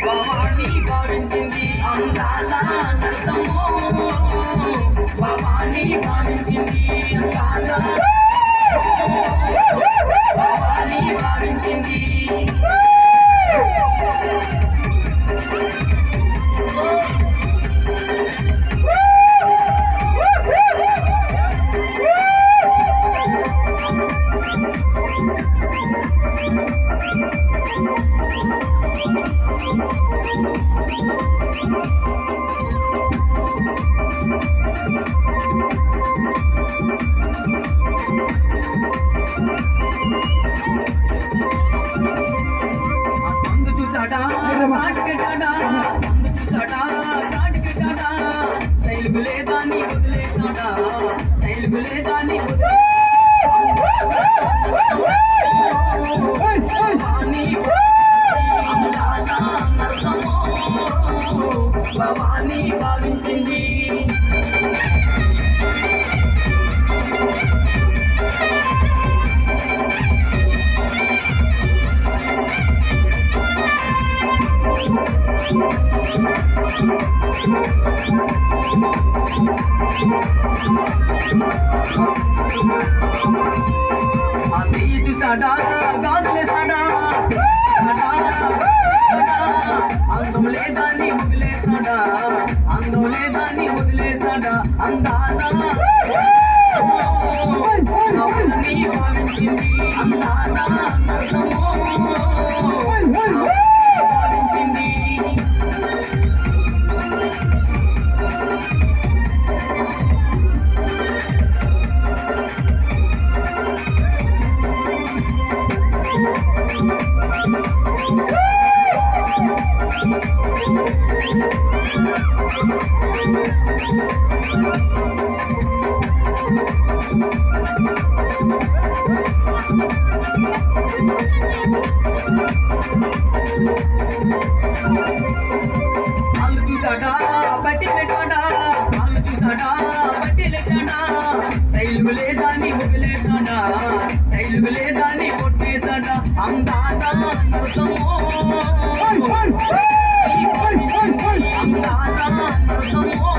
భవాని భావించింది అందాల నరసమ్మో భవాని భావించింది అందాల భవాని భావించింది తెలుగులేదాన్ని వదిలేసాడా తెలుగులేదాన్ని భవాని భావించింది చూసాడా గాజులేసాడా అందం లేదాన్ని వదిలేసాడా అందం లేదాన్ని వదిలేసాడా అందాల భావించింది అందాల భావించింది వాళ్ళు చూసాడా బట్టి పెట్టాడా వాళ్ళు చూసాడా బట్టి లేచాడా శైలు లేదాన్ని వదిలేసాడా శైలు లేదాన్ని కొట్టేసాడా అందాల నరసమ్మో అందాల నరసమ్మో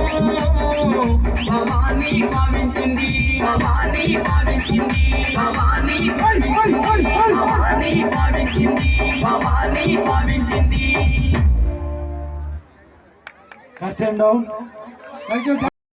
భవాని భావించింది భవాని భావించింది భవాని భవాని భావించింది భవాని భావించింది. Cut him down. Thank you.